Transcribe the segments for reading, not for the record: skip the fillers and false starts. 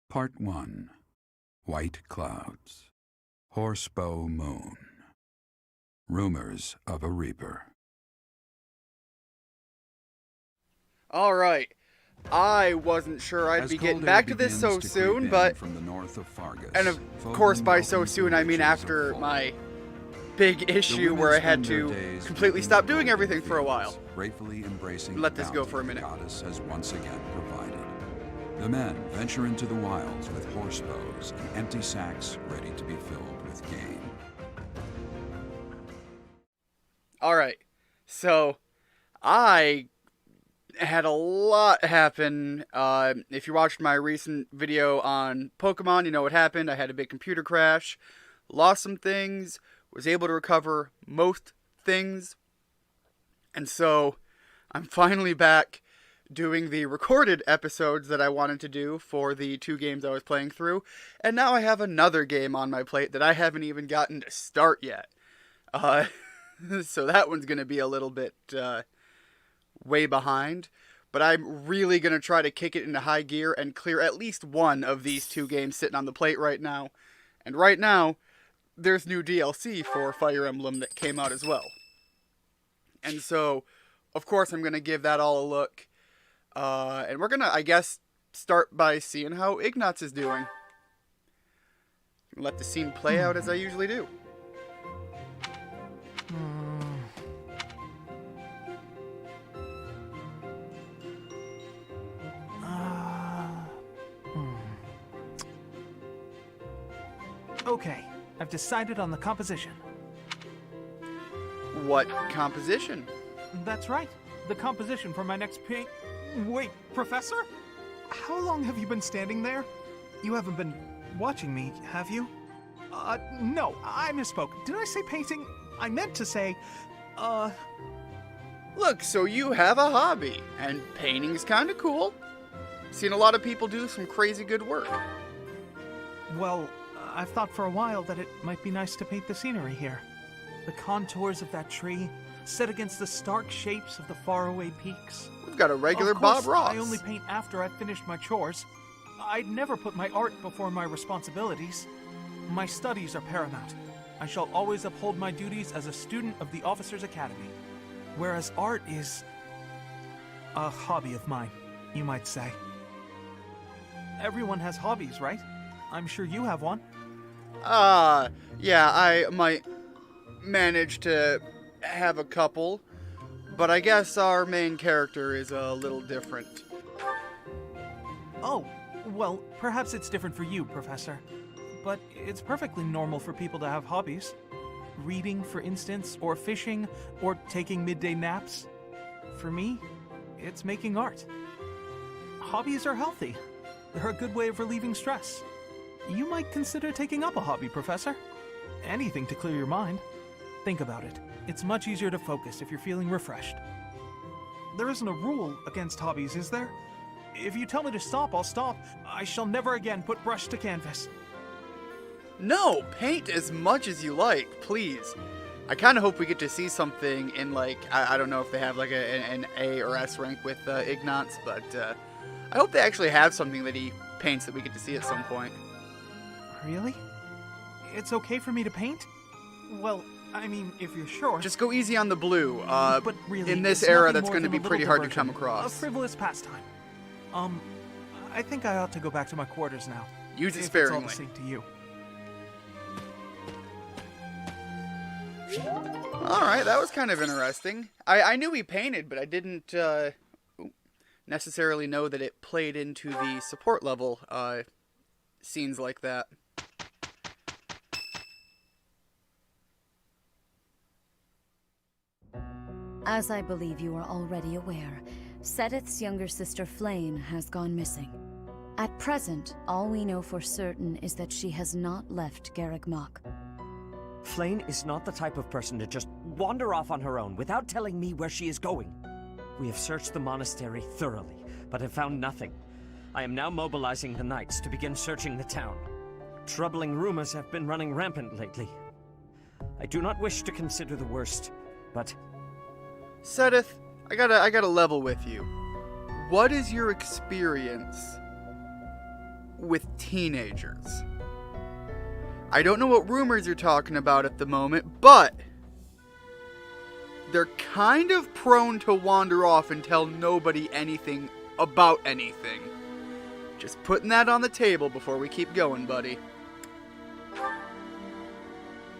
Part 1. White Clouds. Horsebow Moon. Rumors of a Reaper. Alright, I wasn't sure I'd be getting back to this so soon, but... And of course by so soon I mean after my big issue where I had to completely stop doing everything for a while. Let this go for a minute. Has once again provided. The men venture into the wilds with horse bows and empty sacks ready to be filled with game. Alright, so I had a lot happen. If you watched my recent video on Pokemon, you know what happened. I had a big computer crash, lost some things, was able to recover most things, and so I'm finally back doing the recorded episodes that I wanted to do for the 2 games I was playing through, and now I have another game on my plate that I haven't even gotten to start yet. So that one's going to be a little bit way behind, but I'm really going to try to kick it into high gear and clear at least one of these 2 games sitting on the plate right now. And right now, there's new DLC for Fire Emblem that came out as well. And so, of course, I'm going to give that all a look. And we're going to, I guess, start by seeing how Ignatz is doing. Let the scene play out as I usually do. Okay, I've decided on the composition. What composition? That's right, the composition for my next paint. Wait, Professor? How long have you been standing there? You haven't been watching me, have you? No, I misspoke. Did I say painting? I meant to say, Look, so you have a hobby, and painting's kinda cool. Seen a lot of people do some crazy good work. Well, I've thought for a while that it might be nice to paint the scenery here. The contours of that tree, set against the stark shapes of the faraway peaks. We've got a regular Of course, Bob Ross. I only paint after I've finished my chores. I'd never put my art before my responsibilities. My studies are paramount. I shall always uphold my duties as a student of the Officers' Academy. Whereas art is a hobby of mine, you might say. Everyone has hobbies, right? I'm sure you have one. Yeah, I might manage to have a couple, but I guess our main character is a little different. Oh, well, perhaps it's different for you, Professor. But it's perfectly normal for people to have hobbies. Reading, for instance, or fishing, or taking midday naps. For me, it's making art. Hobbies are healthy. They're a good way of relieving stress. You might consider taking up a hobby, Professor. Anything to clear your mind. Think about it. It's much easier to focus if you're feeling refreshed. There isn't a rule against hobbies, is there? If you tell me to stop, I'll stop. I shall never again put brush to canvas. No, paint as much as you like, please. I kind of hope we get to see something in, like, I don't know if they have, like, an A or S rank with Ignatz, but I hope they actually have something that he paints that we get to see at some point. Really? It's okay for me to paint? Well, I mean, if you're sure. Just go easy on the blue. But really, in this it's era, nothing that's more going to than be a pretty little hard to come diversion, across. A frivolous pastime. I think I ought to go back to my quarters now. Use it if sparingly. It's all the same to you. Alright, that was kind of interesting. I knew he painted, but I didn't necessarily know that it played into the support level scenes like that. As I believe you are already aware, Seteth's younger sister Flayn has gone missing. At present, all we know for certain is that she has not left Garreg Mach. Flayn is not the type of person to just wander off on her own without telling me where she is going. We have searched the monastery thoroughly, but have found nothing. I am now mobilizing the knights to begin searching the town. Troubling rumors have been running rampant lately. I do not wish to consider the worst, but... Seteth, I gotta level with you. What is your experience with teenagers. I don't know what rumors you're talking about at the moment, but they're kind of prone to wander off and tell nobody anything about anything. Just putting that on the table before we keep going, buddy.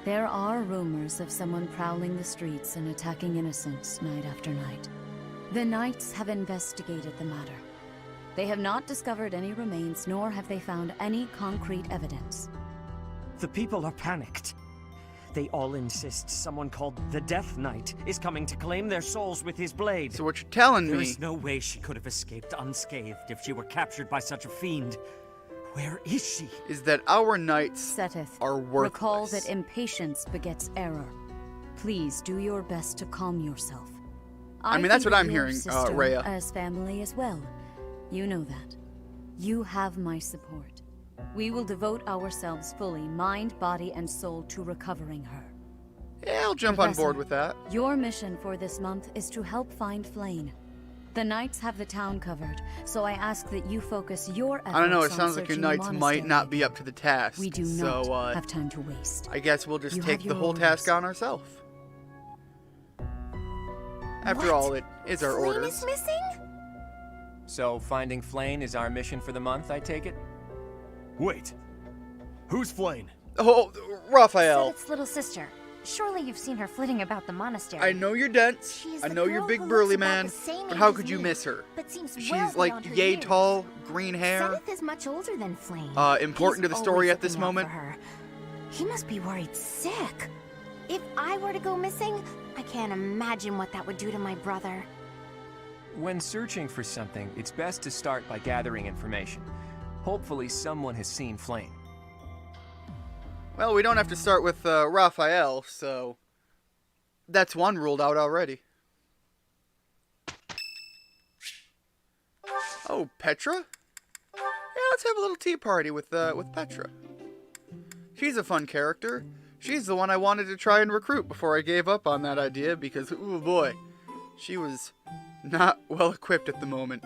There are rumors of someone prowling the streets and attacking innocents night after night. The Knights have investigated the matter. They have not discovered any remains, nor have they found any concrete evidence. The people are panicked. They all insist someone called the Death Knight is coming to claim their souls with his blade. So what you're telling There me is no way she could have escaped unscathed if she were captured by such a fiend. Where is she? is that our knights Seteth, are worthless. recall that impatience begets error. Please do your best to calm yourself. I mean, that's think what of I'm your hearing, sister Rhea. as family as well. You know that. You have my support. We will devote ourselves fully, mind, body, and soul, to recovering her. Yeah, I'll jump on Professor, board with that. Your mission for this month is to help find Flayn. The Knights have the town covered, so I ask that you focus your efforts I don't know, it on sounds like your searching the knights might monastery not be again. up to the task. We do so, not have time to waste. I guess we'll just You take have the your whole task orders. on ourselves. After What? all, it is our Flayn orders. is missing? So finding Flayn is our mission for the month, I take it? Wait. Who's Flayn? Oh, Raphael. Seteth's little sister. Surely you've seen her flitting about the monastery. I know you're dense. She's I the know you're girl big who burly looks about man. the same But age how as could you me, miss her? but seems She's well like beyond her yay years. tall, green hair. Seteth is much older than Flayn. Important He's to the story always at this looking out moment. for her. He must be worried sick. If I were to go missing, I can't imagine what that would do to my brother. When searching for something, it's best to start by gathering information. Hopefully someone has seen Flayn. Well, we don't have to start with Raphael, so that's one ruled out already. Oh, Petra? Yeah, let's have a little tea party with Petra. She's a fun character. She's the one I wanted to try and recruit before I gave up on that idea because, ooh boy, she was not well equipped at the moment.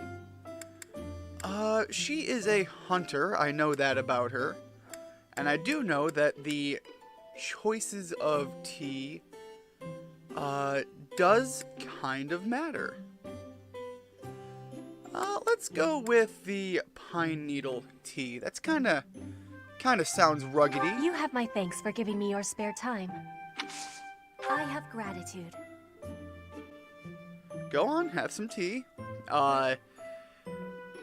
She is a hunter, I know that about her. And I do know that the choices of tea does kind of matter. Let's go with the pine needle tea. That's kind of sounds ruggedy. You have my thanks for giving me your spare time. I have gratitude. Go on, have some tea.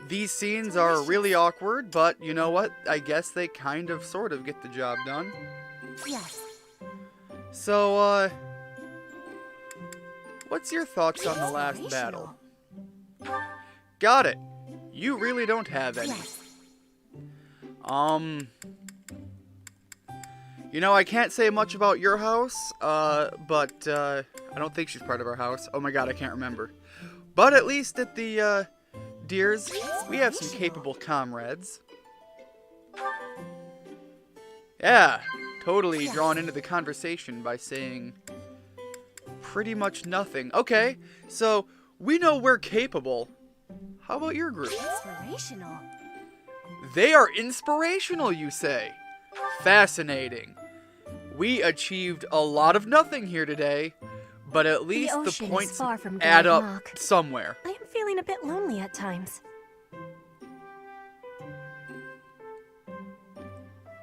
These scenes are really awkward, but you know what? I guess they kind of sort of get the job done. Yes. So, what's your thoughts on the last battle? Got it. You really don't have any. Yes. You know, I can't say much about your house, but, I don't think she's part of our house. Oh my god, I can't remember. But at least at the, Deers, we have some capable comrades. Yeah, totally drawn into the conversation by saying pretty much nothing. Okay, so we know we're capable. How about your group? Inspirational. They are inspirational, you say? Fascinating. We achieved a lot of nothing here today, but at least the ocean is points far from add up Bullock. somewhere. I am feeling a bit lonely at times.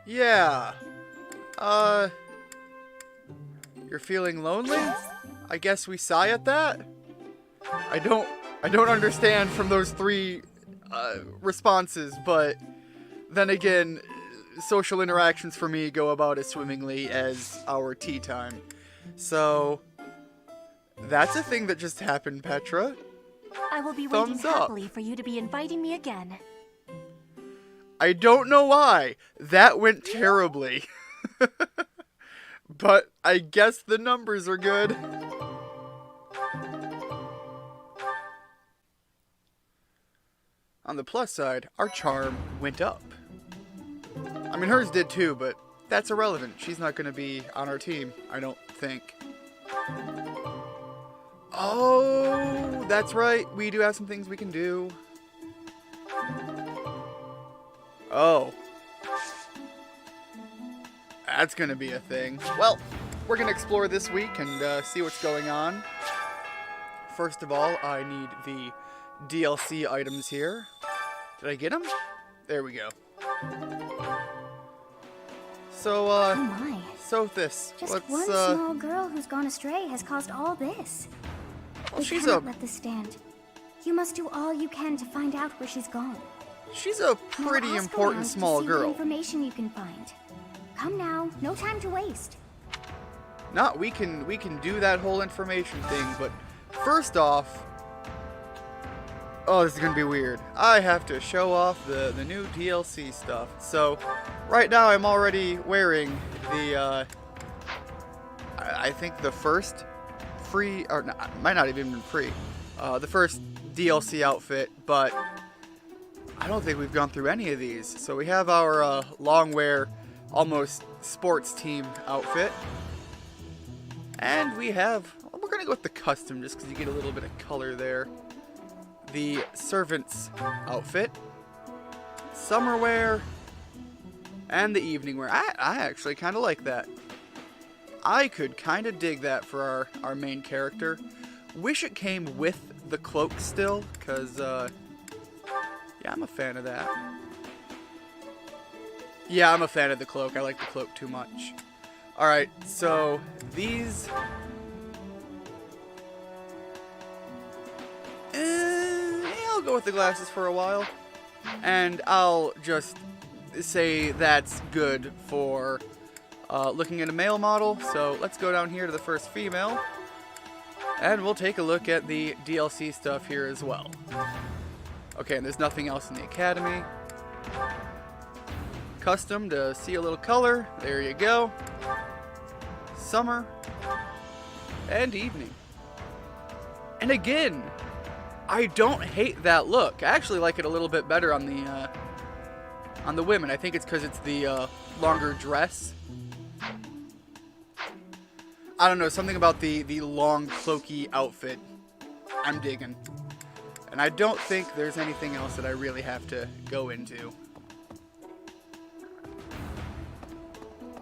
Yeah. You're feeling lonely? I guess we sigh at that? I don't understand from those three responses, but then again, social interactions for me go about as swimmingly as our tea time. So that's a thing that just happened, Petra. I will be waiting Thumbs up. happily for you to be inviting me again. I don't know why. That went terribly. But I guess the numbers are good. On the plus side, our charm went up. I mean, hers did too, but that's irrelevant. She's not going to be on our team, I don't think. Oh, that's right. We do have some things we can do. Oh. That's gonna be a thing. Well, we're gonna explore this week and see what's going on. First of all, I need the DLC items here. Did I get them? There we go. So, Oh my. so this. Just let's, one small girl who's gone astray has caused all this. well, We she's cannot a let this stand. You must do all you can to find out where she's gone. she's a Now pretty ask important around to small see what girl. information you can find. Come now, no time to waste. Not we can do that whole information thing, but first off, oh, this is gonna be weird. I have to show off the new DLC stuff. So right now I'm already wearing the I think the first free, or no, might not even been free, the first DLC outfit, but I don't think we've gone through any of these. So we have our long wear, almost sports team outfit. And we're gonna go with the custom just because you get a little bit of color there. The servant's outfit, summer wear, and the evening wear. I actually kind of like that. I could kind of dig that for our main character. Wish it came with the cloak still, because, yeah, I'm a fan of that. Yeah, I'm a fan of the cloak. I like the cloak too much. Alright, so these... I'll go with the glasses for a while. And I'll just say that's good for looking at a male model. So let's go down here to the first female. And we'll take a look at the DLC stuff here as well. Okay, and there's nothing else in the academy. Custom to see a little color. There you go. Summer. And evening. And again, I don't hate that look. I actually like it a little bit better on the women. I think it's because it's the longer dress. I don't know, something about the long cloaky outfit I'm digging. And I don't think there's anything else that I really have to go into.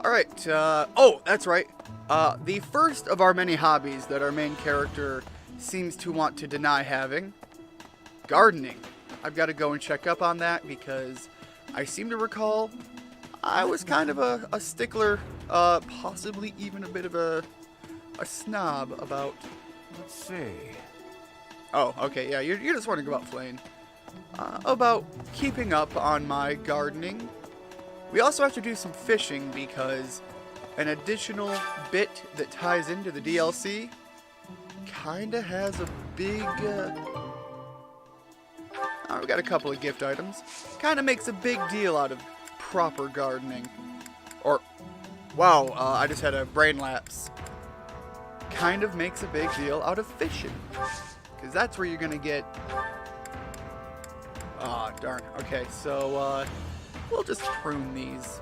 Alright, oh, that's right. The first of our many hobbies that our main character seems to want to deny having, gardening. I've got to go and check up on that because I seem to recall I was kind of a stickler, possibly even a bit of a snob about... Let's see. Oh, okay, yeah, you're just wondering about Flayn. About keeping up on my gardening. We also have to do some fishing because an additional bit that ties into the DLC kinda has a big, oh, we got a couple of gift items. Kinda makes a big deal out of proper gardening. Or, wow, I just had a brain lapse. Kind of makes a big deal out of fishing. Because that's where you're gonna get... Ah, oh, darn. Okay, so, we'll just prune these.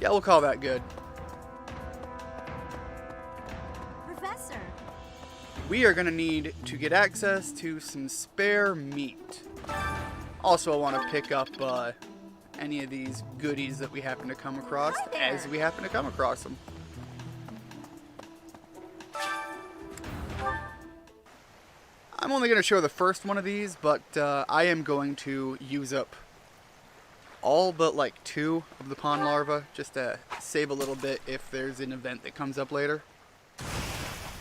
Yeah, we'll call that good. Professor! We are going to need to get access to some spare meat. Also, I want to pick up any of these goodies that we happen to come across as we happen to come across them. I'm only going to show the first one of these, but I am going to use up all but like 2 of the pond larvae just to save a little bit if there's an event that comes up later.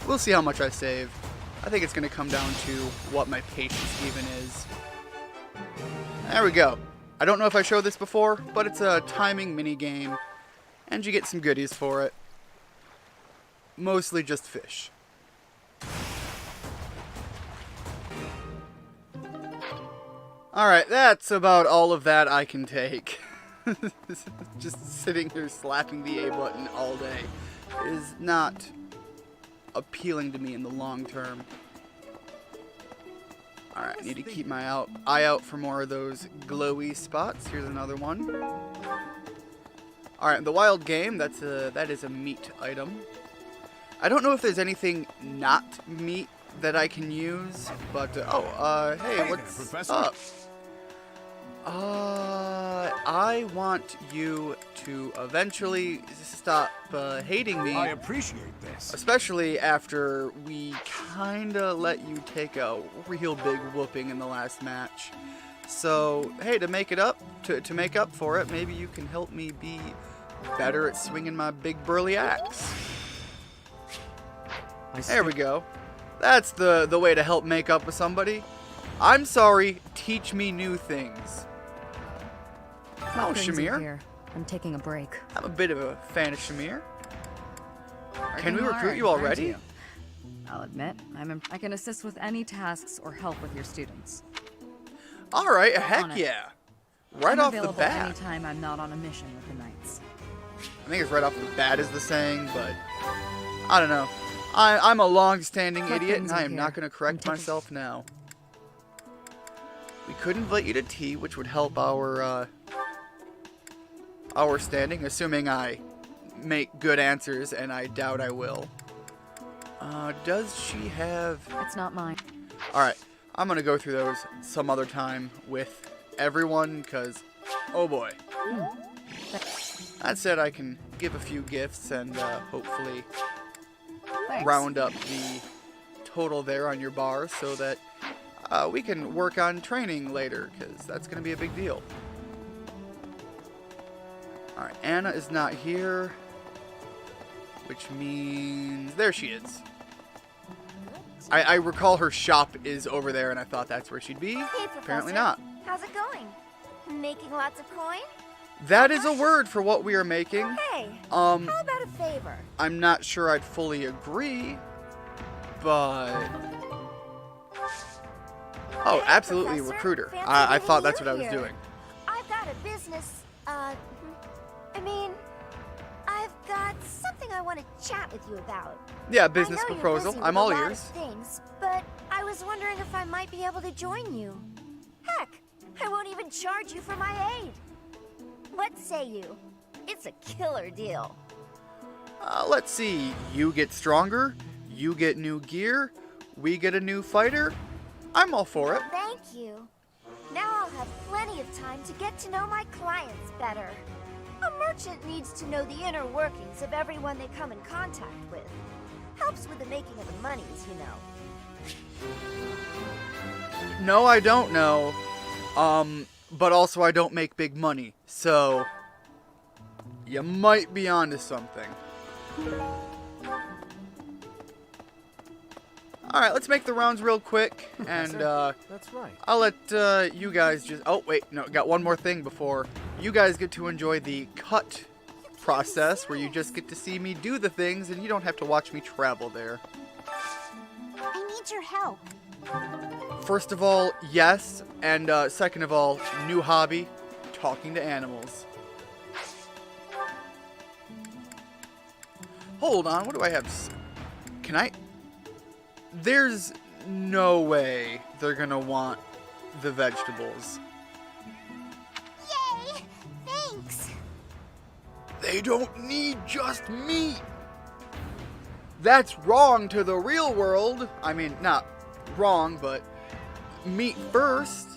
We'll see how much I save. I think it's going to come down to what my patience even is. There we go. I don't know if I showed this before, but it's a timing mini game, and you get some goodies for it. Mostly just fish. Alright, that's about all of that I can take. Just sitting here slapping the A button all day is not appealing to me in the long term. Alright, I need to keep my eye out for more of those glowy spots. Here's another one. Alright, the wild game, that is a meat item. I don't know if there's anything not meat that I can use, but, hey, what's up? I want you to eventually stop hating me. I appreciate this. Especially after we kinda let you take a real big whooping in the last match. So, hey, to make up for it, maybe you can help me be better at swinging my big burly axe. There we go. That's the way to help make up with somebody. I'm sorry, teach me new things. My Oh, friends are Shamir. here. I'm taking a break. I'm a bit of a fan of Shamir. Can we Working recruit hard, you aren't already? you? I'll admit, I can assist with any tasks or help with your students. Alright, On heck it. yeah. Right I'm off the available bat. anytime I'm not on a mission with the Knights. I think it's right off the bat is the saying, but I don't know. I'm a long-standing My idiot, friends and I are am not here. going to correct I'm taking- myself now. We could invite you to tea, which would help our standing, assuming I make good answers, and I doubt I will. Does she have... It's not mine. Alright, I'm going to go through those some other time with everyone, because, oh boy. That said, I can give a few gifts and hopefully Thanks. round up the total there on your bar so that we can work on training later, because that's going to be a big deal. Alright, Anna is not here, which means... There she is. I recall her shop is over there, and I thought that's where she'd be. Hey, Professor. Apparently not. How's it going? Making lots of coin? That is a word for what we are making. Hey, How about a favor? I'm not sure I'd fully agree, but... Oh, Hey, absolutely, Professor. recruiter. Fancy I meeting thought that's you what I was here. doing. I've got a business, I mean, I've got something I want to chat with you about. Yeah, business I know proposal. You're busy I'm with all a lot ears. of things, but I was wondering if I might be able to join you. Heck, I won't even charge you for my aid. What say you? It's a killer deal. Let's see. You get stronger, you get new gear, we get a new fighter. I'm all for it. Thank you. Now I'll have plenty of time to get to know my clients better. A merchant needs to know the inner workings of everyone they come in contact with. Helps with the making of the monies, you know. No, I don't know. But also I don't make big money, so you might be onto something. Alright, let's make the rounds real quick, and That's right. I'll let you guys just... Oh, wait, no, got one more thing before. You guys get to enjoy the cut process, where you just get to see me do the things, and you don't have to watch me travel there. I need your help. First of all, yes, and second of all, new hobby, talking to animals. Hold on, what do I have? Can I... There's no way they're gonna want the vegetables. Yay! Thanks. They don't need just meat. That's wrong to the real world. I mean, not wrong, but meat first.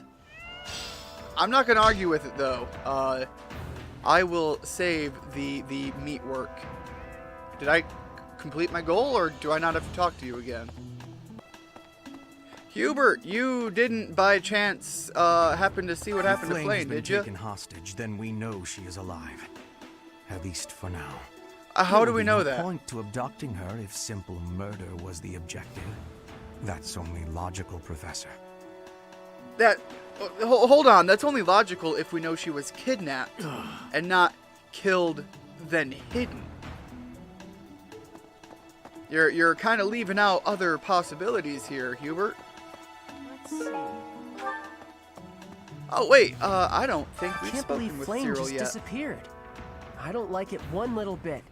I'm not gonna argue with it though. I will save the meat work. Did I complete my goal, or do I not have to talk to you again? Hubert, you didn't by chance happen to see what happened to Flayn, did you? Taken hostage, then we know she is alive. At least for now. How There do would we be know no that? point to abducting her if simple murder was the objective. That's only logical, Professor. That... hold on, that's only logical if we know she was kidnapped and not killed, then hidden. You're kind of leaving out other possibilities here, Hubert. Let's see. Oh, wait, I don't think we've Can't believe spoken with Flayn Cyril just yet. disappeared. I don't like it one little bit.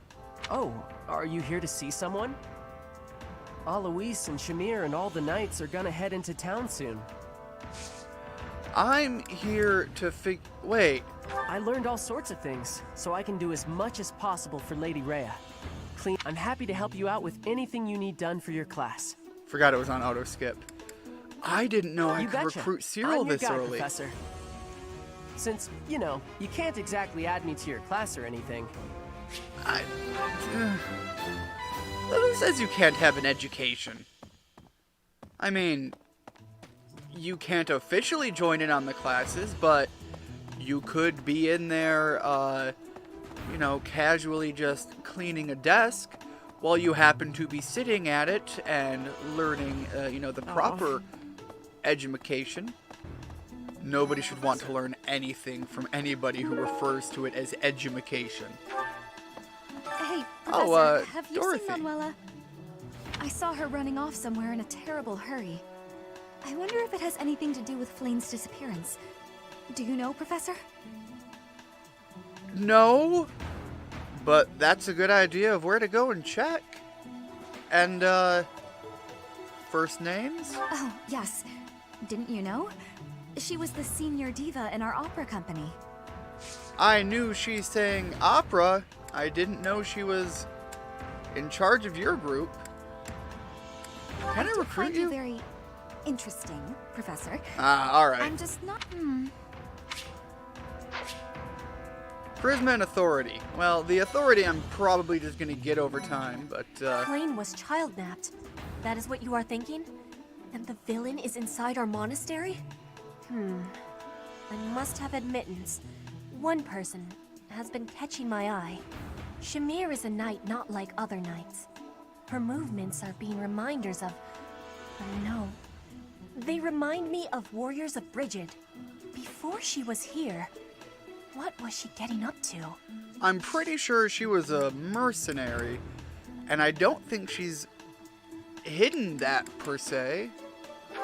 Oh, are you here to see someone? Alois and Shamir and all the knights are gonna head into town soon. I'm here to wait. I learned all sorts of things, so I can do as much as possible for Lady Rhea. I'm happy to help you out with anything you need done for your class. Forgot it was on auto skip. I didn't know I You could betcha. recruit Cyril I'm your this guy, early. Professor. Since, you know, you can't exactly add me to your class or anything. Who says you can't have an education? I mean, you can't officially join in on the classes, but you could be in there, you know, casually just cleaning a desk while you happen to be sitting at it and learning, you know, the proper education. Nobody should want to learn anything from anybody who refers to it as edumacation. Hey, Oh, Professor, have you Dorothy. seen Manuela? I saw her running off somewhere in a terrible hurry. I wonder if it has anything to do with Flayn's disappearance. Do you know, Professor? No, but that's a good idea of where to go and check. And, first names? Oh, yes. Didn't you know? She was the senior diva in our opera company. I knew she sang opera. I didn't know she was in charge of your group. Can I recruit find you? Very interesting, Professor. Alright. I'm just not... Charisma and authority. Well, the authority I'm probably just gonna get over time, but, Flayn was child-napped. That is what you are thinking? And the villain is inside our monastery? I must have admittance. One person has been catching my eye. Shamir is a knight not like other knights. Her movements are being reminders of... no. They remind me of warriors of Brigid. Before she was here, what was she getting up to? I'm pretty sure she was a mercenary, and I don't think she's hidden that, per se.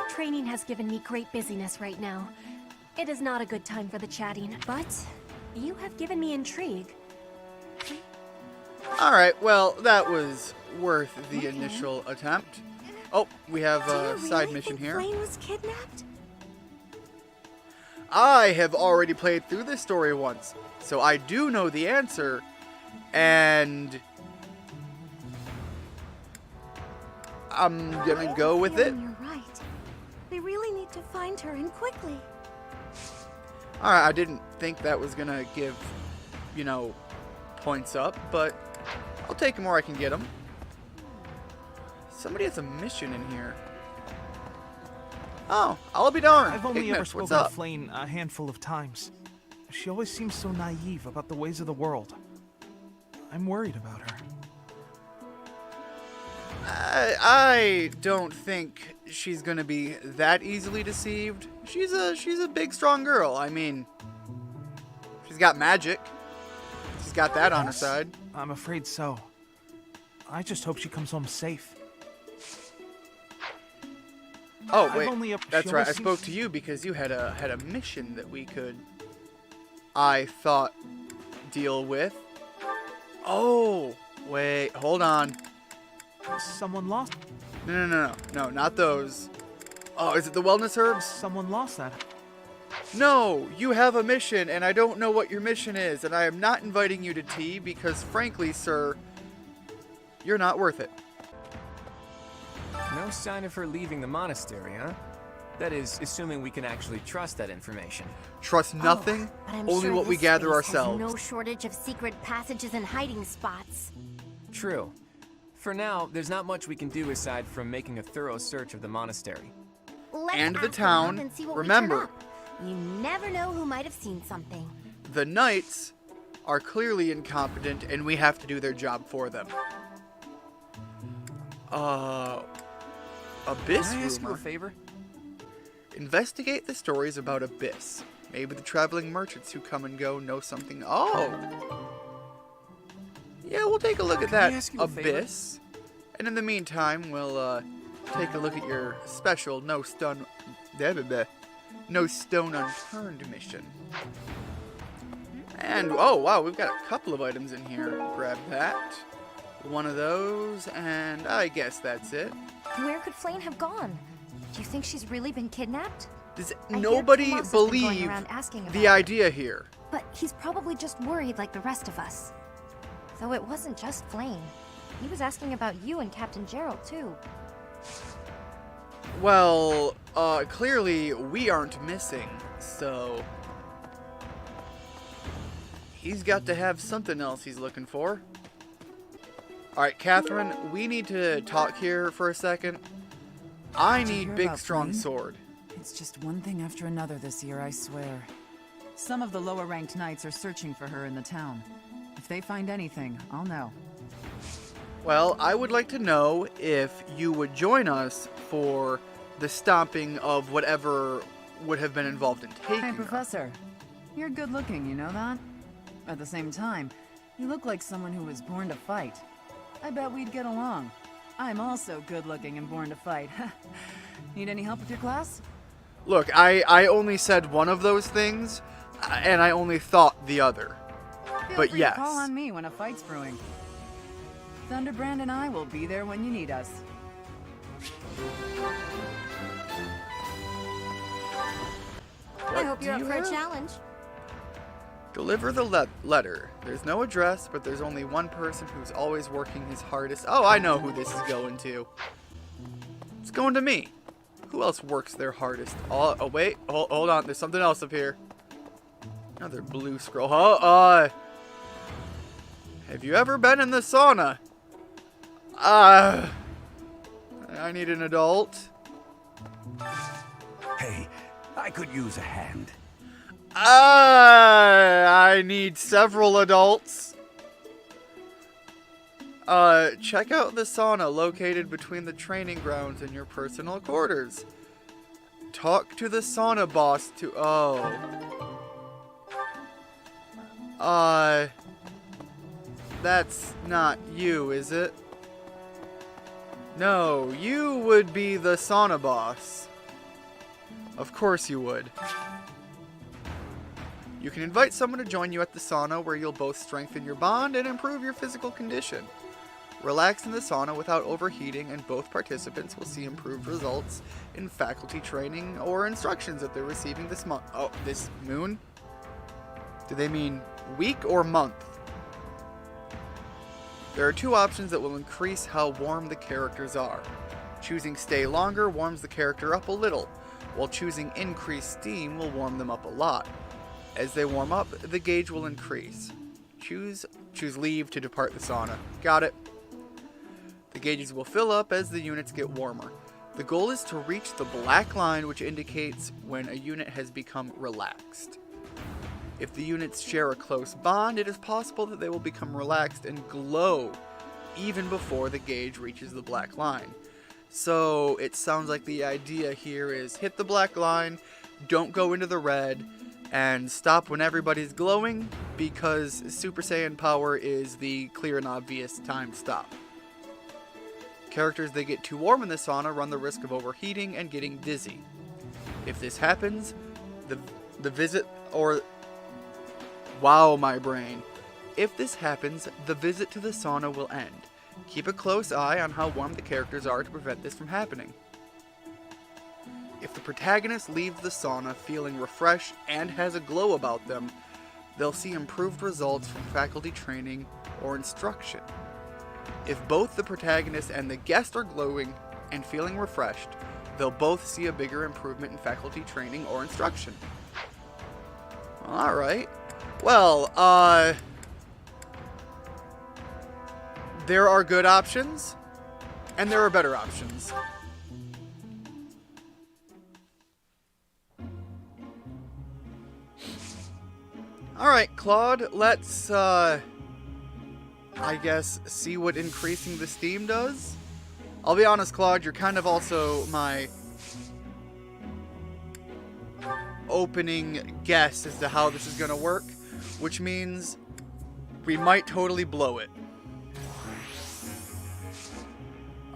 Training has given me great busyness right now. It is not a good time for the chatting, but you have given me intrigue. Alright, well, that was worth the initial attempt. Oh, we have a side mission here. Flayn was kidnapped? I have already played through this story once, so I do know the answer, and I'm gonna go with it. You're right. They really need to find her, and quickly. Alright, I didn't think that was gonna give, you know, points up, but I'll take them where I can get them. Somebody has a mission in here. Oh, I'll be darned. I've only Ignis, ever spoken what's to up? Flayn a handful of times. She always seems so naive about the ways of the world. I'm worried about her. I don't think she's gonna be that easily deceived. She's a big, strong girl. I mean, she's got magic. She's got that on her side. I'm afraid so. I just hope she comes home safe. Oh I've wait, only that's she right. I always spoke seems- to you because you had a mission that we could, I thought, deal with. Oh wait, hold on. Someone lost. No, not those. Oh, is it the wellness herbs? Someone lost that. No, you have a mission, and I don't know what your mission is, and I am not inviting you to tea because, frankly, sir, you're not worth it. No sign of her leaving the monastery, huh? That is, assuming we can actually trust that information. Trust nothing, But I'm only sure what we this gather place has ourselves. no shortage of secret passages and hiding spots. True. For now, there's not much we can do aside from making a thorough search of the monastery. Let's And the ask town. around and see what we Remember. turn up. You never know who might have seen something. The knights are clearly incompetent, and we have to do their job for them. Abyss Can I ask you rumor. a favor? Investigate the stories about Abyss. Maybe the traveling merchants who come and go know something. Oh! Yeah, we'll take a look at Can I that ask you a favor? Abyss. And in the meantime, we'll take a look at your special no stone unturned mission. And oh wow, we've got a couple of items in here. Grab that. One of those, and I guess that's it. Where could Flayn have gone? Do you think she's really been kidnapped? Does I hear nobody Tomas has been going believe around asking the about idea here? But he's probably just worried like the rest of us. Though it wasn't just Flayn. He was asking about you and Captain Gerald, too. Well, clearly we aren't missing, so He's got to have something else he's looking for. Alright, Catherine, we need to talk here for a second. I Did you need hear big, about strong Flayn? sword. It's just one thing after another this year, I swear. Some of the lower-ranked knights are searching for her in the town. If they find anything, I'll know. Well, I would like to know if you would join us for the stomping of whatever would have been involved in taking Hey, her. Professor. You're good-looking, you know that? At the same time, you look like someone who was born to fight. I bet we'd get along. I'm also good-looking and born to fight. Need any help with your class? Look, I only said one of those things, and I only thought the other. Feel But free yes. to call on me when a fight's brewing. Thunderbrand and I will be there when you need us. I hope you're up for a challenge. Deliver the letter. There's no address, but there's only one person who's always working his hardest. Oh, I know who this is going to. It's going to me. Who else works their hardest? Oh wait. Hold on. There's something else up here. Another blue scroll. Have you ever been in the sauna? I need an adult. Hey, I could use a hand. I need several adults. Check out the sauna located between the training grounds and your personal quarters. Talk to the sauna boss to... That's not you, is it? No, you would be the sauna boss. Of course you would. You can invite someone to join you at the sauna where you'll both strengthen your bond and improve your physical condition. Relax in the sauna without overheating, and both participants will see improved results in faculty training or instructions that they're receiving this month. Oh, this moon? Do they mean week or month? There are two options that will increase how warm the characters are. Choosing stay longer warms the character up a little, while choosing increase steam will warm them up a lot. As they warm up, the gauge will increase. Choose leave to depart the sauna. Got it. The gauges will fill up as the units get warmer. The goal is to reach the black line, which indicates when a unit has become relaxed. If the units share a close bond, it is possible that they will become relaxed and glow even before the gauge reaches the black line. So it sounds like the idea here is hit the black line, don't go into the red, and stop when everybody's glowing, because Super Saiyan power is the clear and obvious time stop. Characters that get too warm in the sauna run the risk of overheating and getting dizzy. If this happens, the visit or... Wow, my brain. If this happens, the visit to the sauna will end. Keep a close eye on how warm the characters are to prevent this from happening. If the protagonist leaves the sauna feeling refreshed and has a glow about them, they'll see improved results from faculty training or instruction. If both the protagonist and the guest are glowing and feeling refreshed, they'll both see a bigger improvement in faculty training or instruction. Alright. Well, there are good options, and there are better options. Alright, Claude, let's, I guess, see what increasing the steam does. I'll be honest, Claude, you're kind of also my opening guess as to how this is going to work, which means we might totally blow it.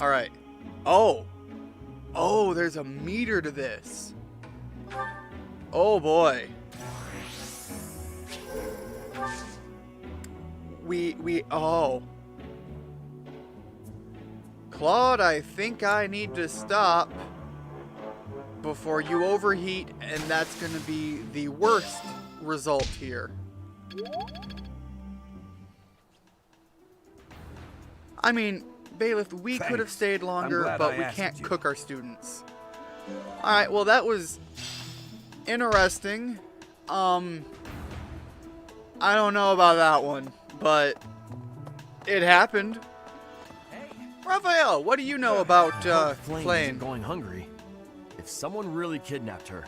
Alright. Oh, there's a meter to this. Oh boy. Claude, I think I need to stop before you overheat, and that's going to be the worst result here. I mean, Bailiff, we could have stayed longer, but we can't cook our students. Alright, well, that was interesting. I don't know about that one, but it happened. Raphael, what do you know about Flayn Flayn? isn't going hungry. If someone really kidnapped her,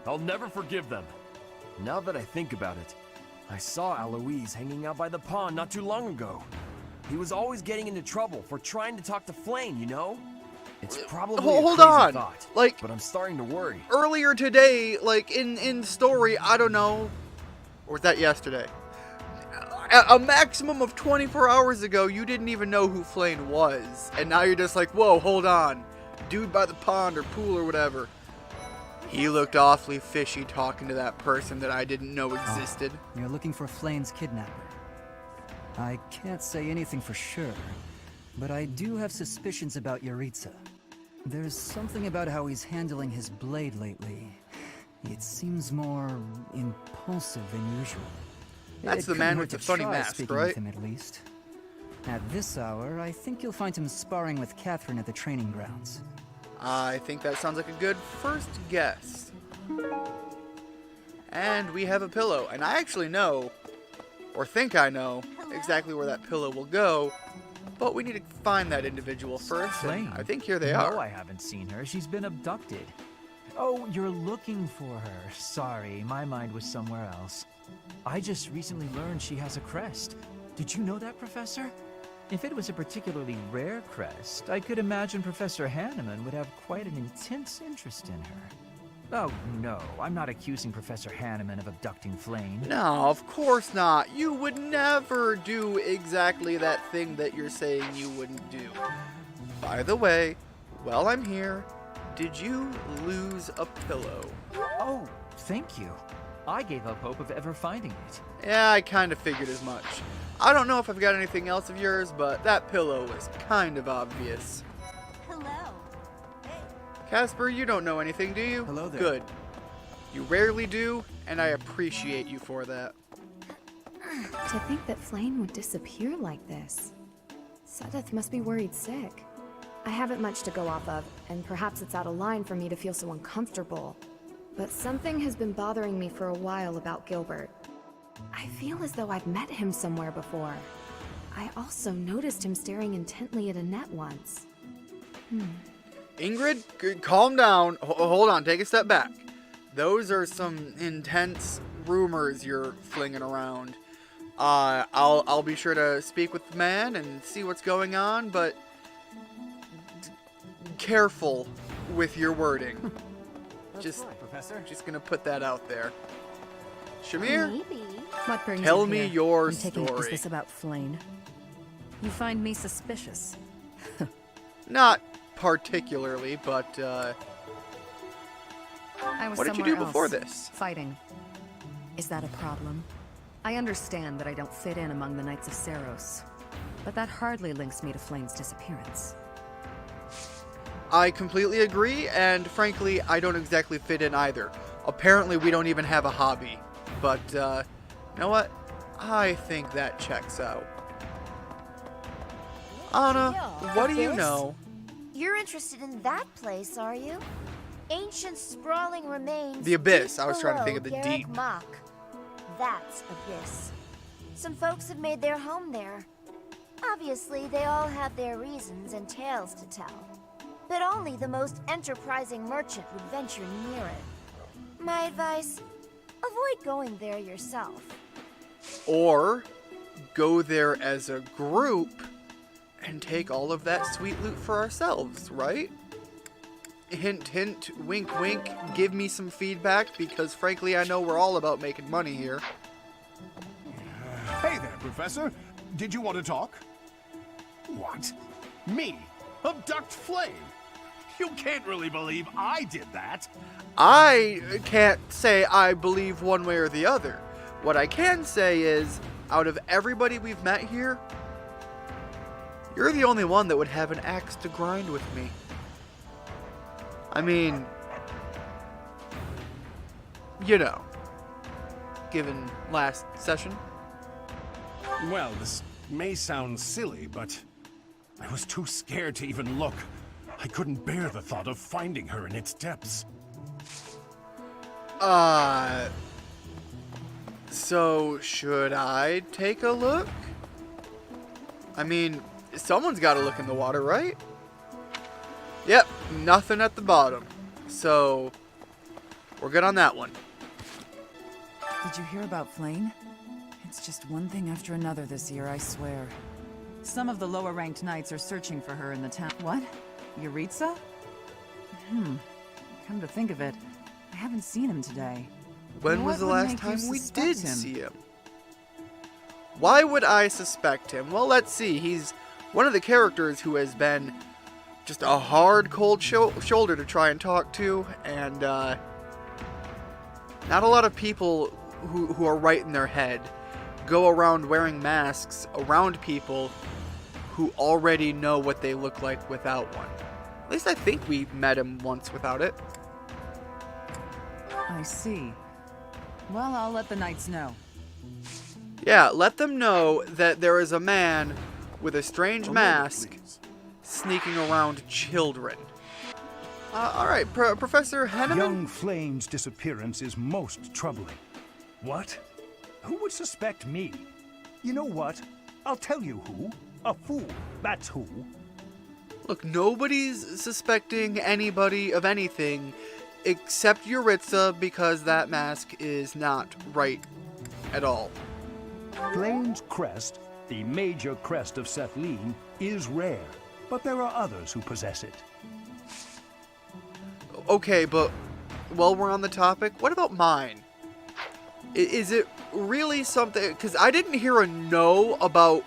I'll never forgive them. Now that I think about it, I saw Alois hanging out by the pond not too long ago. He was always getting into trouble for trying to talk to Flayn, you know? It's probably Hold a crazy on. thought, Like, but I'm starting to worry. earlier today, like in story, I don't know, or was that yesterday? A maximum of 24 hours ago, you didn't even know who Flayn was, and now you're just like, whoa, hold on, dude by the pond or pool or whatever. He looked awfully fishy talking to that person that I didn't know existed. You're looking for Flayn's kidnapper. I can't say anything for sure, but I do have suspicions about Yaritza. There's something about how he's handling his blade lately. It seems more impulsive than usual. That's the man with the funny mask, speaking right? with him at least. At this hour, I think you'll find him sparring with Catherine at the training grounds. I think that sounds like a good first guess. And we have a pillow, and I actually know, or think I know, exactly where that pillow will go, but we need to find that individual first, and I think here they No, are. I haven't seen her. She's been abducted. Oh, you're looking for her. Sorry, my mind was somewhere else. I just recently learned she has a crest. Did you know that, Professor? If it was a particularly rare crest, I could imagine Professor Hanneman would have quite an intense interest in her. Oh, no, I'm not accusing Professor Hanneman of abducting Flayn. No, of course not. You would never do exactly that thing that you're saying you wouldn't do. By the way, while I'm here, did you lose a pillow? Oh, thank you. I gave up hope of ever finding it. Yeah, I kind of figured as much. I don't know if I've got anything else of yours, but that pillow was kind of obvious. Hello. Casper, you don't know anything, do you? Hello there. Good. You rarely do, and I appreciate you for that. To think that Flayn would disappear like this. Sedith must be worried sick. I haven't much to go off of, and perhaps it's out of line for me to feel so uncomfortable. But something has been bothering me for a while about Gilbert. I feel as though I've met him somewhere before. I also noticed him staring intently at Annette once. Ingrid, calm down. Hold on, take a step back. Those are some intense rumors you're flinging around. I'll be sure to speak with the man and see what's going on, but careful with your wording. Just gonna put that out there. Shamir, What brings tell you me here? your I'm taking, story. Is this about Flayn? You find me suspicious. Not particularly, but I was what did you somewhere do before else, this? Fighting. Is that a problem? I understand that I don't fit in among the Knights of Seros, but that hardly links me to Flayn's disappearance. I completely agree, and frankly, I don't exactly fit in either. Apparently, we don't even have a hobby. But, you know what? I think that checks out. Anna, what do you Abyss? know? You're interested in that place, are you? Ancient sprawling remains. The Abyss. deep I was trying to below think of the Garrick deep. Mach. That's Abyss. Some folks have made their home there. Obviously, they all have their reasons and tales to tell. But only the most enterprising merchant would venture near it. My advice, avoid going there yourself. Or go there as a group and take all of that sweet loot for ourselves, right? Hint, hint, wink, wink, give me some feedback, because frankly, I know we're all about making money here. Hey there, Professor. Did you want to talk? What? Me? Abduct Flayn? You can't really believe I did that. I can't say I believe one way or the other. What I can say is, out of everybody we've met here, you're the only one that would have an axe to grind with me. I mean, you know, given last session. Well, this may sound silly, but I was too scared to even look. I couldn't bear the thought of finding her in its depths. So, should I take a look? I mean, someone's got to look in the water, right? Yep, nothing at the bottom. So, we're good on that one. Did you hear about Flayn? It's just one thing after another this year, I swear. Some of the lower-ranked knights are searching for her in the town. What? Yuritsa? Come to think of it, I haven't seen him today. When was the What would last make you time we suspect did him? see him? Why would I suspect him? Well, let's see. He's one of the characters who has been just a hard, cold shoulder to try and talk to, and not a lot of people who are right in their head go around wearing masks around people who already know what they look like without one. At least I think we met him once without it. I see. Well, I'll let the knights know. Yeah, let them know that there is a man with a strange mask sneaking around children. Alright, Professor Henneman? Young Flayn's disappearance is most troubling. What? Who would suspect me? You know what? I'll tell you who. A fool, that's who. Look, nobody's suspecting anybody of anything except Yuritsa because that mask is not right at all. Flayn's crest, the major crest of Flayn, is rare, but there are others who possess it. Okay, but while we're on the topic, what about mine? Is it really something? Because I didn't hear a no about,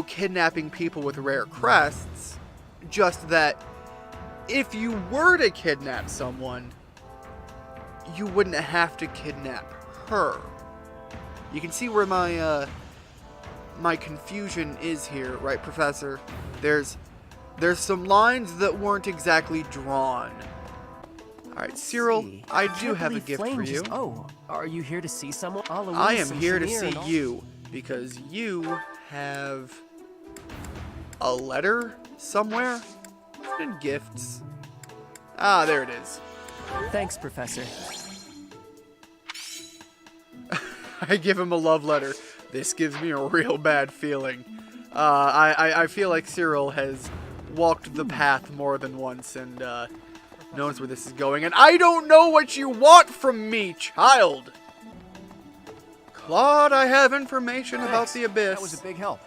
kidnapping people with rare crests. Just that if you were to kidnap someone, you wouldn't have to kidnap her. You can see where my confusion is here, right, Professor? There's some lines that weren't exactly drawn. Alright, Cyril, I do have a gift for you. Oh, are you here to see someone? I am here to see you, because you have a letter somewhere and gifts. Ah, there it is. Thanks, Professor. I give him a love letter. This gives me a real bad feeling. I feel like Cyril has walked the path more than once and knows where this is going. And I don't know what you want from me, child! Claude, I have information about the Abyss. That was a big help.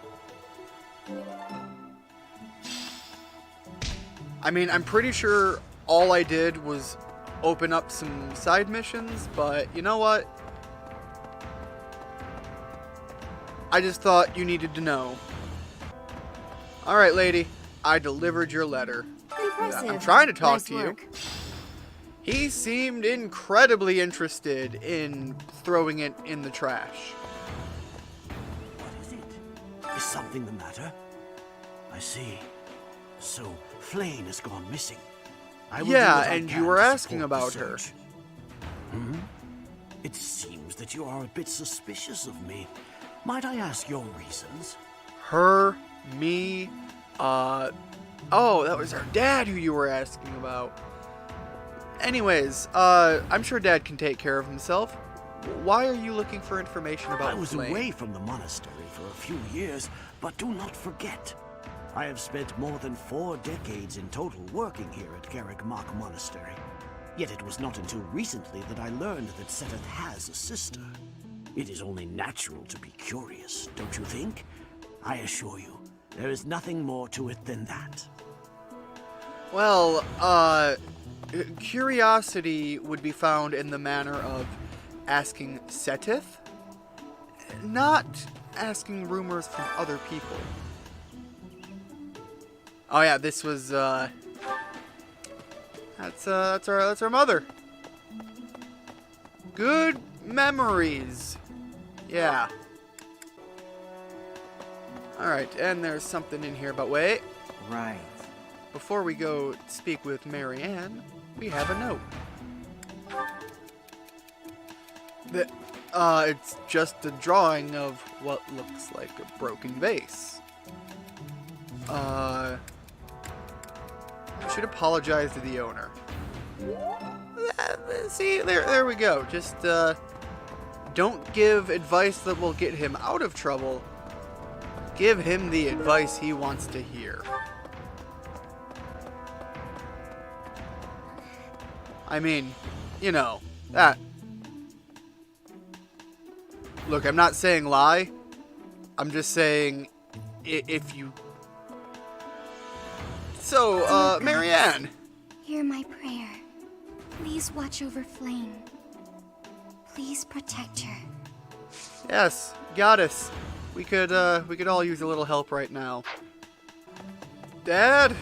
I mean, I'm pretty sure all I did was open up some side missions, but you know what? I just thought you needed to know. Alright, lady. I delivered your letter. Impressive. I'm trying to talk Nice to work. you. He seemed incredibly interested in throwing it in the trash. Is something the matter? I see. So, Flayn has gone missing. I will do Yeah, what I and can you were to asking support the about her. search. Hmm? It seems that you are a bit suspicious of me. Might I ask your reasons? Her, me, oh, that was her dad who you were asking about. Anyways, I'm sure Dad can take care of himself. Why are you looking for information about I was Flayn? away from the monastery for a few years, but do not forget, I have spent more than 4 decades in total working here at Garreg Mach Monastery. Yet it was not until recently that I learned that Seteth has a sister. It is only natural to be curious, don't you think? I assure you, there is nothing more to it than that. Well, curiosity would be found in the manner of asking Seteth, not asking rumors from other people. Oh yeah, this was, that's our mother. Good memories. Yeah. Alright, and there's something in here, but wait. Right. Before we go speak with Marianne, we have a note. It's just a drawing of what looks like a broken vase. I should apologize to the owner. See, there we go. Just, don't give advice that will get him out of trouble. Give him the advice he wants to hear. I mean, you know, that. Look, I'm not saying lie. I'm just saying if you... So, Marianne. Hear my prayer. Please watch over Flayn. Please protect her. Yes, goddess. We could all use a little help right now. Dad,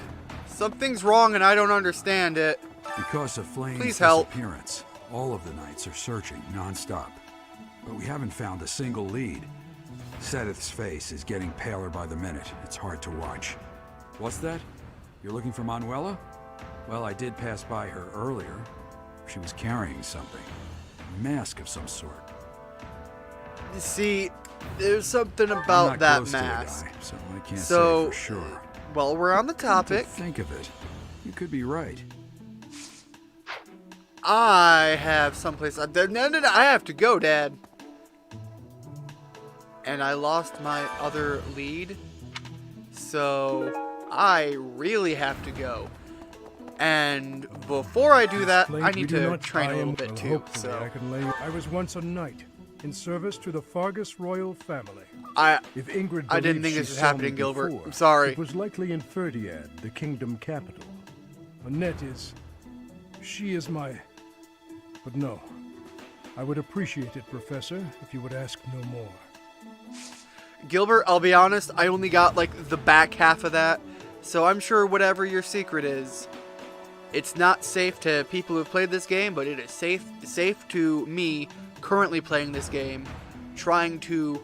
something's wrong and I don't understand it. Because of Flayn's disappearance, all of the knights are searching non-stop. But we haven't found a single lead. Sedith's face is getting paler by the minute. It's hard to watch. What's that? You're looking for Manuela? Well, I did pass by her earlier. She was carrying something. A mask of some sort. See, there's something about that mask. Guy, so I can't say for sure. Well, we're on the topic. Think of it. You could be right. I have someplace. No, I have to go, Dad. And I lost my other lead, so I really have to go. And before I do that, I need to train a little bit too. So I was once a knight in service to the Fargus royal family. If Ingrid I didn't think this was happening, Gilbert. Before, I'm sorry. It was likely in Ferdiad, the kingdom capital. Annette is... she is my... But no. I would appreciate it, Professor, if you would ask no more. Gilbert, I'll be honest, I only got like the back half of that, so I'm sure whatever your secret is, it's not safe to people who've played this game, but it is safe to me currently playing this game, trying to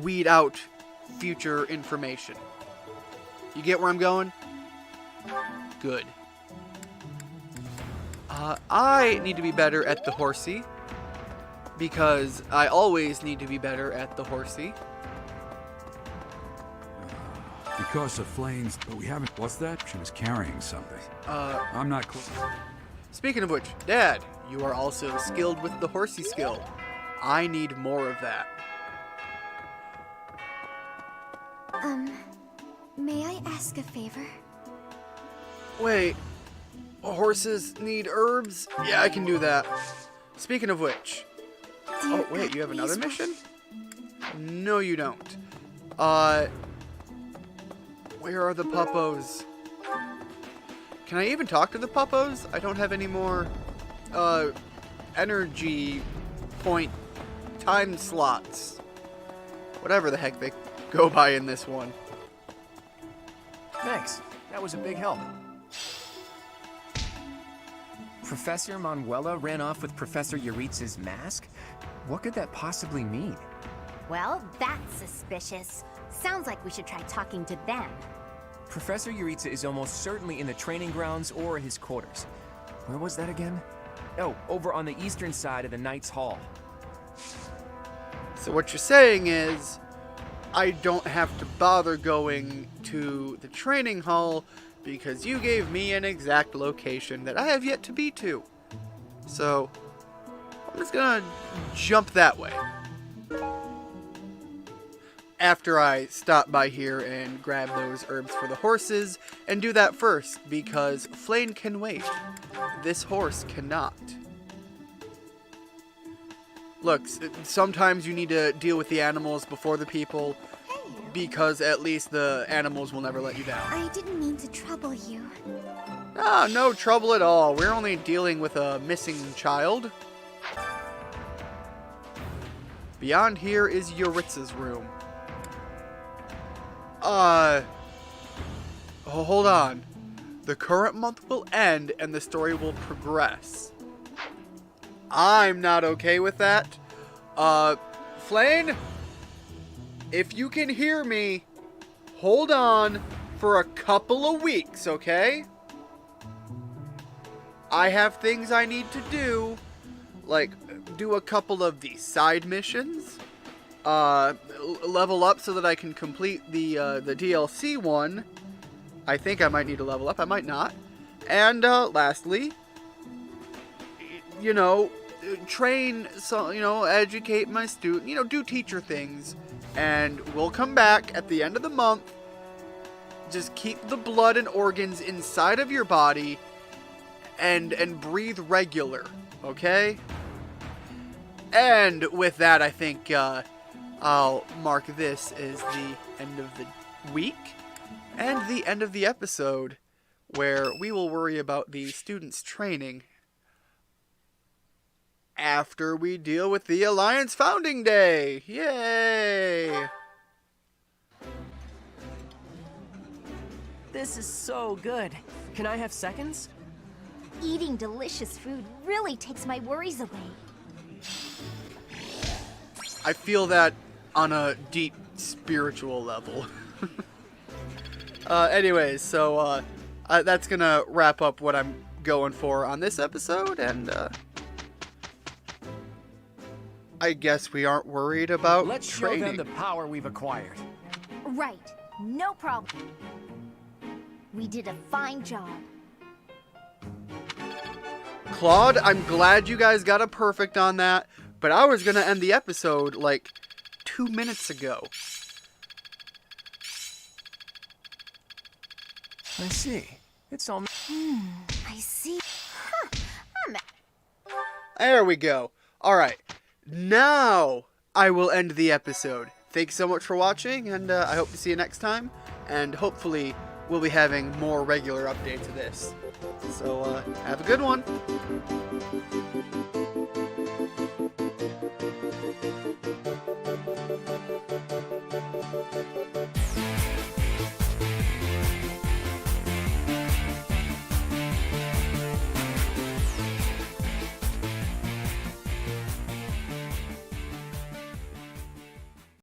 weed out future information. You get where I'm going? Good. I need to be better at the horsey, because I always need to be better at the horsey. Because of Flayn's, but we haven't... What's that? She was carrying something. I'm not clear. Speaking of which, Dad, you are also skilled with the horsey skill. I need more of that. May I ask a favor? Wait, horses need herbs? Yeah, I can do that. Speaking of which... Oh, wait, you have another mission? No, you don't. Where are the puppos? Can I even talk to the puppos? I don't have any more, energy point time slots. Whatever the heck they go by in this one. Thanks. That was a big help. Professor Manuela ran off with Professor Yuritsa's mask? What could that possibly mean? Well, that's suspicious. Sounds like we should try talking to them. Professor Yuritsa is almost certainly in the training grounds or his quarters. Where was that again? Oh, over on the eastern side of the Knight's Hall. So what you're saying is, I don't have to bother going to the training hall because you gave me an exact location that I have yet to be to. So, I'm just gonna jump that way. After I stop by here and grab those herbs for the horses, and do that first, because Flayn can wait. This horse cannot. Look, sometimes you need to deal with the animals before the people, because at least the animals will never let you down. I didn't mean to trouble you. Ah, no trouble at all. We're only dealing with a missing child. Beyond here is Yuritsa's room. Hold on. The current month will end and the story will progress. I'm not okay with that. Flayn, if you can hear me, hold on for a couple of weeks, okay? I have things I need to do, like do a couple of the side missions, level up so that I can complete the DLC one. I think I might need to level up, I might not. And lastly, you know, train, so, educate my student, do teacher things. And we'll come back at the end of the month. Just keep the blood and organs inside of your body and breathe regular, okay? And with that, I think I'll mark this as the end of the week and the end of the episode, where we will worry about the students' training after we deal with the Alliance Founding Day. Yay! This is so good. Can I have seconds? Eating delicious food really takes my worries away. I feel that on a deep spiritual level. Anyways, so that's gonna wrap up what I'm going for on this episode, and I guess we aren't worried about Let's training. show them the power we've acquired. Right. No problem. We did a fine job. Claude, I'm glad you guys got a perfect on that, but I was gonna end the episode like 2 minutes ago. I see. It's all... I see. Huh. There we go. Alright, now I will end the episode. Thanks so much for watching, and I hope to see you next time, and hopefully we'll be having more regular updates of this. So, have a good one.